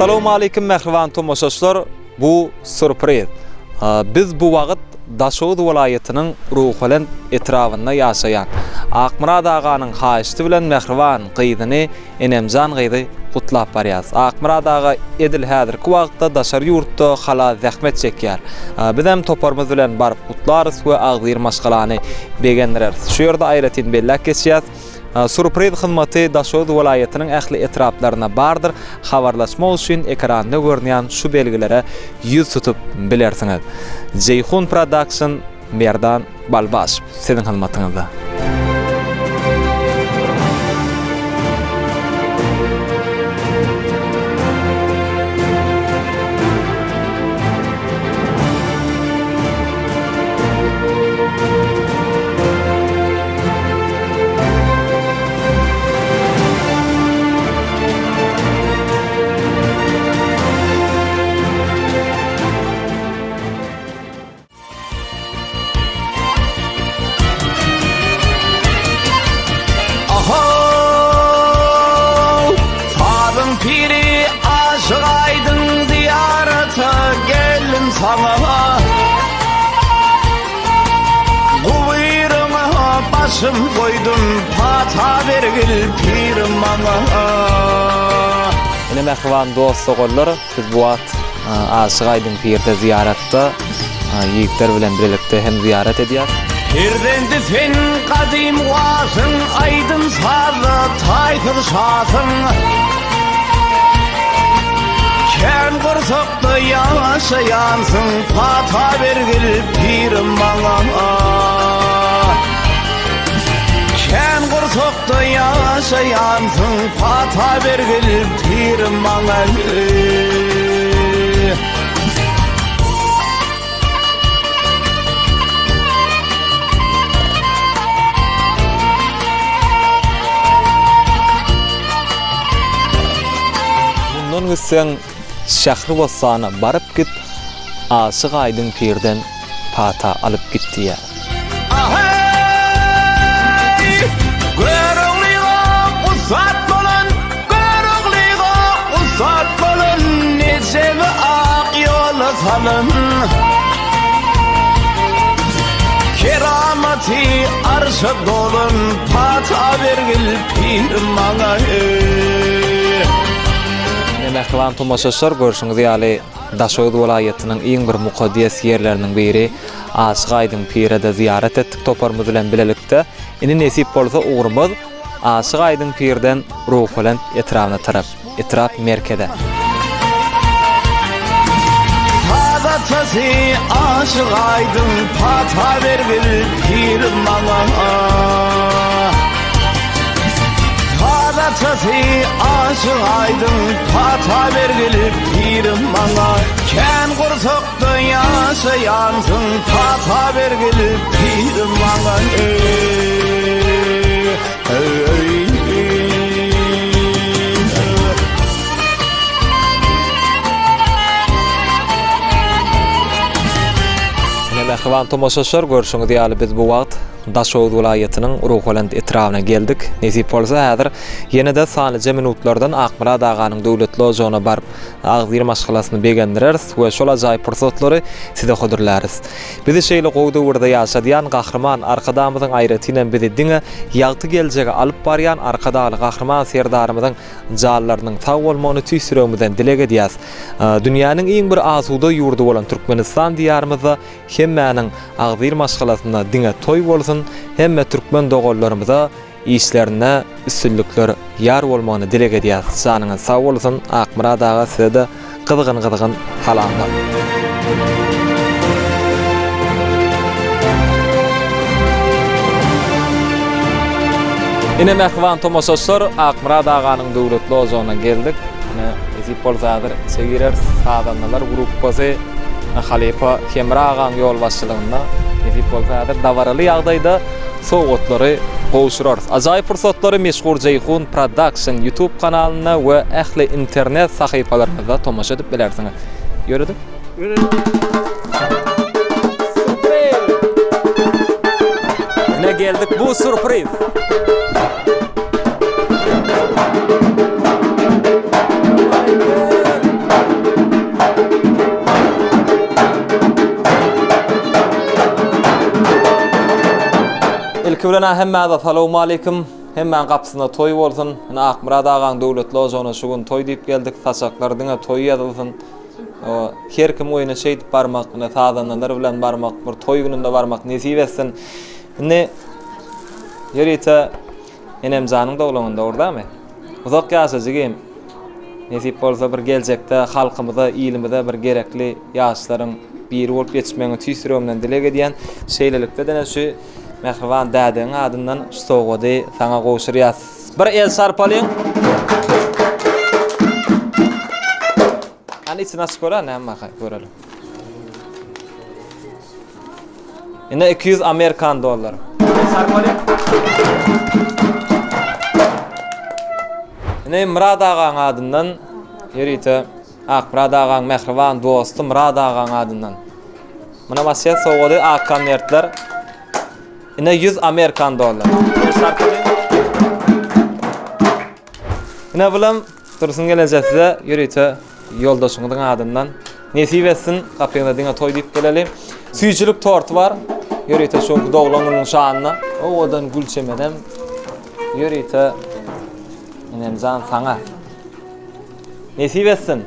Assalamu alaykum mehriban tomoşaçlar. Bu sürpriz. Biz bu wagt Daşowut welaýatynyň Ruhalen etrafynda ýaşaýan Akmurad aganyň haýyşty bilen mehriban gyýdyny Enemjan gyýdy gutlap barýas. Akmurad aga edil häzirki wagtda daşary ýurtda hala zähmet çekýär. Biz hem toparmyz bilen baryp gutlarys we agdyr maşgalany begendireriz. Şu ýerde aýratyn bellek geçýär. Surpriz hyzmaty Daşowut welaýatynyň ähli etraplaryna bardyr. Habarlaşma üçin ekranda görnýän şu belgilere ýüz tutup bilersiňiz. Ceyhun Production Merdan Balbaş sizin hyzmatyňyzda. Piri aşık aydın ziyarete gelin sana. Kuvveyrime başım koydum, pata vergil pirim bana. Ene mehriban dost oğullar, biz bu wagt aşyk aydın pirde ziyaretde yiğitler bilen birlikde hem ziyaret edýär. Pirdendi sen kadim wasın, aydın sarı taytır şatın. Ken gursakda ýaşaýansın, pata bergil pirim bana. Ken gursakda ýaşaýansın, pata bergil pirim bana. Bundan gitsen şähri bossana barıp git, aşyk aydın pirden pata alıp gitdiýär. Uzat bolun, görügliga uzat bolun, necemi ak yola salın. Keramati arşa dolun, pata vergil pirim bana. Mehriban tomoşaçlar, görüşüňiz ýaly Daşowut welaýatynyň iň bir mukaddes ýerlerinden biri Aşyk aydyn pirede ziyaret etdik toparmyz bilen bilelikde. Indi nesip bolsa ugrumyz Aşyk aydyn pirden Ruhalen etrawyna tarap, etraf merkede. Tadatası aşyk aydyn pata vergil pirim bana. Tadatası aşyk aydın, pata vergili pirim bana. Ken gursakda ýaşaýansın, pata vergili pirim bana. Mehriban tomoşaçlar, görüşüňiz ýaly biz bu wagt Daşowut welaýatynyň Ruhalen etrawyna geldik. Nesip bolsa häzir ýene-de sanyjy minutlardan Akmurad aganyň döwletli ojagyna baryp agdyr maşgalasyny begendireriz we şol ajaýyp pursatlary size hodurlarys. Bizi şeýle gowda wurda ýaşadýan gahrman arkadamyzyň aýratynyň bizi diňe ýagty geljege alyp barýan arkadaly gahrman serdarymyzyň jallarynyň sag bolmagyny tüýsüremizden dilek edýäs. Dünýäniň iň bir asuda ýurdu bolan Türkmenistan diýarymyzda hemmäniň agdyr maşgalasyna diňe toý bolsun, hemme türkmen dogollarymyza işlerine üstünlükler ýar bolmagyny dilek edýär. Sanyňyz sag bolsun. Akmurad aga size de gyzgyn salamlar. Ine mehriban tomoşaçlar, Akmurad aganyň döwletli ojagyna geldik. Nesip bolsa häzir çegirer sadanlar gruppasy Halipa Hemra agan yol başçylygynda nesip bolsa häzir dawaraly ýagdaýda sowatlary gowşurarys. Ajaýyp pursatlary meşhur Ceyhun Production YouTube kanalyna we ähli internet sahypalarymyzda tomoşa edip bilersiňiz. Göredik? Ne geldik bu sürpriz. Ilki bilen hemme assalamu alaykum. Hemmen kapsına toy bolsun. Akmurad ağaň döwletli ojana şu gün toy diýip geldik. Saçaklaryňa toy ýazylsyn. O her kim oýuna şey diýip barmak, sadanlar bilen barmak, bir toy gününde barmak nesip etsin. Ne ýerite enem janyň dowlagynda ordamy? Uzak ýaşaýjygym. Nesip bolsa bir geljekde halkymyza, ilimize bir gerekli ýaşlaryň biri bolup geçmeňi tüýsüremden dilek edýän şeýlelikde dene şu Mehriban dädeň adyndan şu sowgady saňa goşurýas. Bir el sarpalyň. Ani içine skora näme görelim. Ine 200 Amerikan dollar. Sarpalyň. Ine Murad ağaň adyndan ýerite Akmurad ağaň Mehriban dostum Murad ağaň adyndan. Muna masyat sowgady akkamnertler. Ine 100 Amerikan dollar. Ine bilen dursun gelejekde ýürite ýoldaşyňyň adyndan nesip etsin kapyňda diňe toy diýip gelelim. Süýçülük tortu var. Ýürite şu dowlanyň şanyna. Owadan gül çemedem. Ýürite enemzan saňa. Nesip etsin.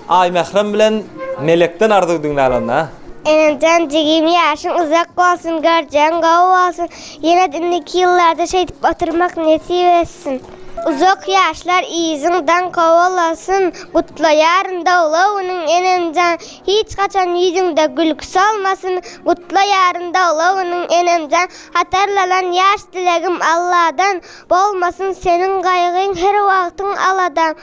Ay Mehrem bilen melekden ardygyň alanda. Enemden 20 yaşım uzak olsun, garcan gav olsun. Yine dinleki yıllarda şey deyip oturmak nesip etsin. Uzak yaşlar izinden kovalasın. Kutla yarında ola onun enemden. Hiç kaçan yüzünde gülük solmasın. Kutla yarında ola onun enemden. Hatarlanan yaş dilegim Allah'dan. Bolmasın senin kaygın her vaktin aladan.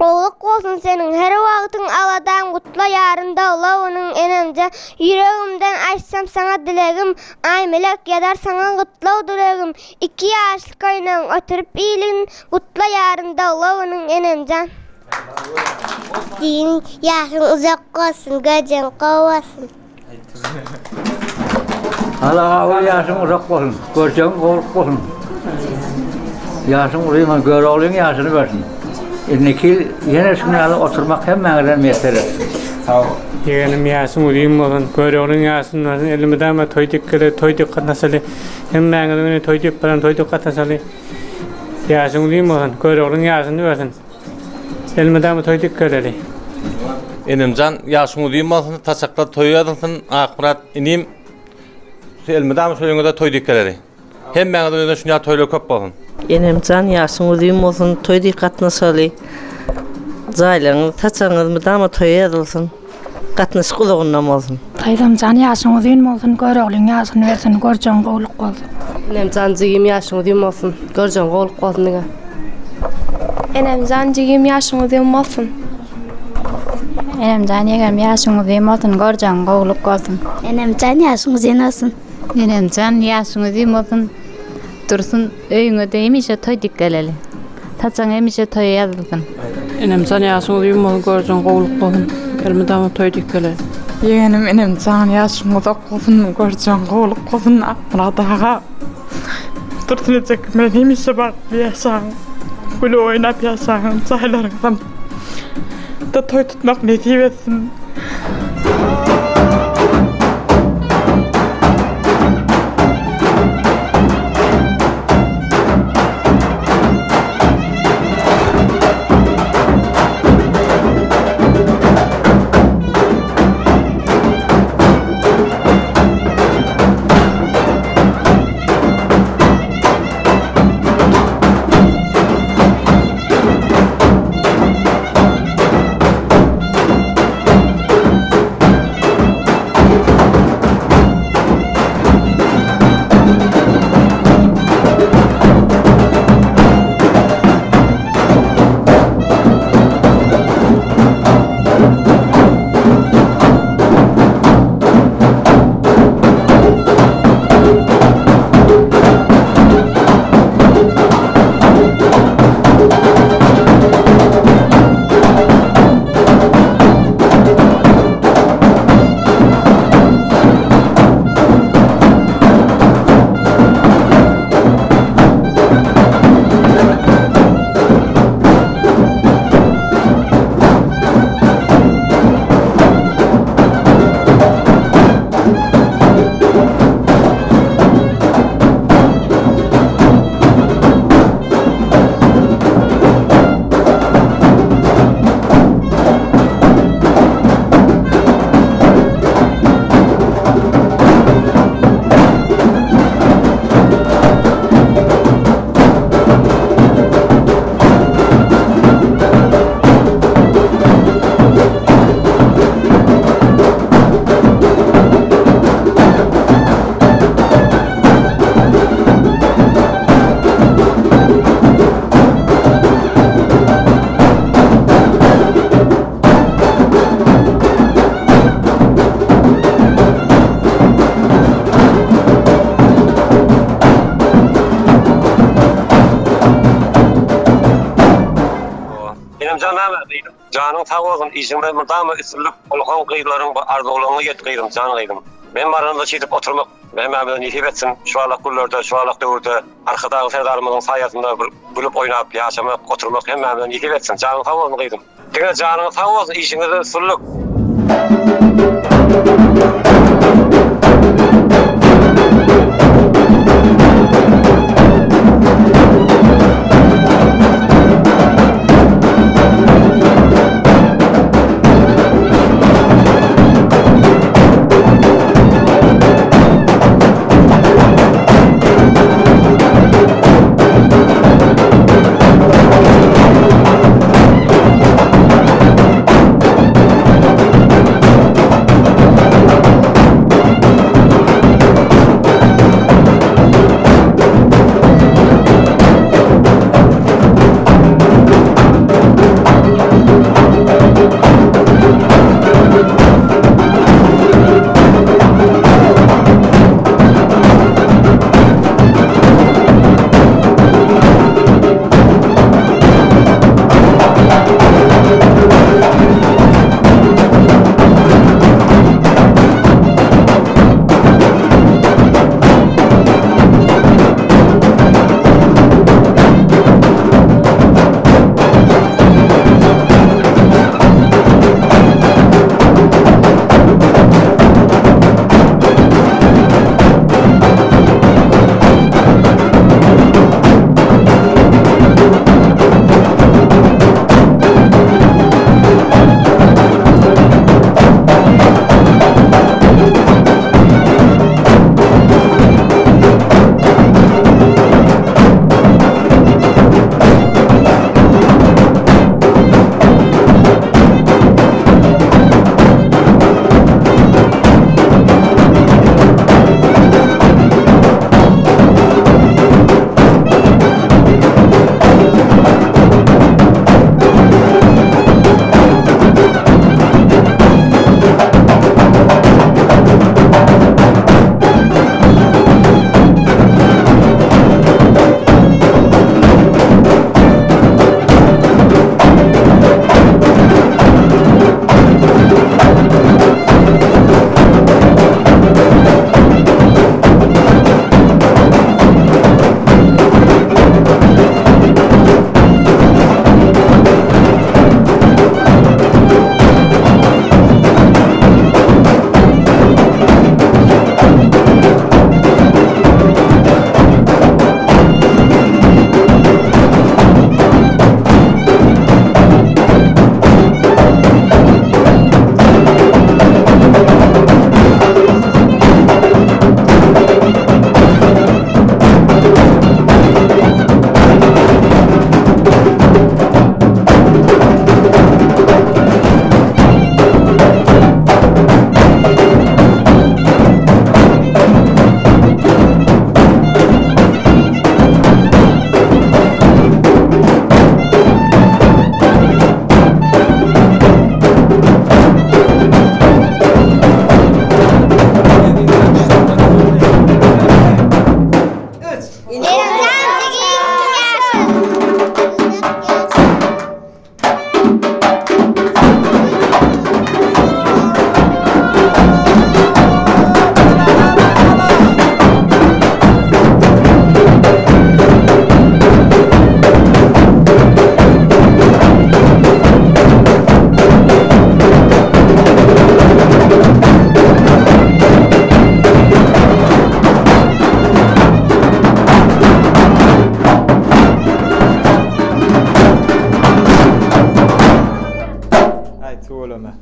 Oğluk olsun senin her vaktin aladan. Kutla yarında ola onun enemden. Yüreğimden açsam sana dilegim. Ay melek yadar sana kutla dilegim. 2 yaşlı kaynan oturup iyilin. Kutla yarında ola onun enemden. Din yaşın uzak olsun, gacan kovasın. Allah yaşın uzak olsun, gacan kovasın. Yaşın uzak gör oğlun yaşını versin. Nekil yine şunu alıp oturmak hemmen mesele. Sağ ol. Yeğenim yaşım uyum olsun, görüyorun yaşım olsun, elimden mi toyduk katnasalı, hemmen toyduk paran toyduk katnasalı. Yaşım uyum olsun, görüyorun yaşını versin. Elimden mi toyduk göreli. Enemcan yaşım uyum olsun, taçakla toy ýazylsyn, Akmurad inim elimden şoýuňda toyduk göreli. Hemmen de şuňa toylar köp bolsun. Enemcan yaşın uzun olsun, toy dikkatnasalı. Zaylaňyz, taçaňyz dama toy ýazylsyn. Gatnaş gulagynnam bolsun. Taýdamjan ýaşyň uzun bolsun, göregliň ýaşyny bersin, görjäň gowluk bolsun. Enemjan 20 ýaşyň uzun bolsun, görjäň gowluk bolsun diňe. Enemjan 20 ýaşyň uzun bolsun. Enemjan 20 ýaşyň uzun bolsun, görjäň gowluk bolsun. Enemden yaşım uzun olsun. Enemjan ýaşyň uzun bolsun. Dursun öýüňe deýmişe toy dik geleli. Taçaň emişe toy ýazylsyn. Enemjan ýaşyň uzun bolsun, görjäň gowluk bolsun. Elimden toy diýip geleli. Yeğenim enemjan ýaşym uzak bolsun, görjäň gowluk bolsun. Akmurad ağa. Dursun ejek men emişe bar ýaşaň. Gül oýnap ýaşaň, çaylaryňdan. Da toy tutmak nesip etsin. Canın sağ olsun, işinde mıdama üstünlük olğan kıyıların arzulığına yet kıyırım, can kıyırım. Ben barında çiğdip oturmak, ben memnun nisip etsin, şu alak kullarda, şu alak dövürde, arkadağı serdarımızın sayesinde bulup oynayıp, yaşamak, oturmak, hem memnun nisip etsin, canın sağ olsun kıyırım. Dine canın sağ olsun, işinizde üstünlük.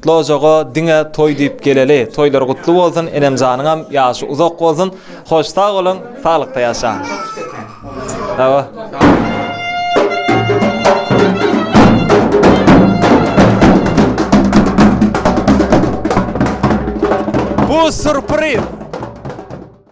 Lojaga diňe toy diýip geleli. Toylar gutly bolsun, enemjanyňam ýaşy uzak bolsun. Hoşta bolun, saglykda ýaşa. Hawa. Bu sürpriz.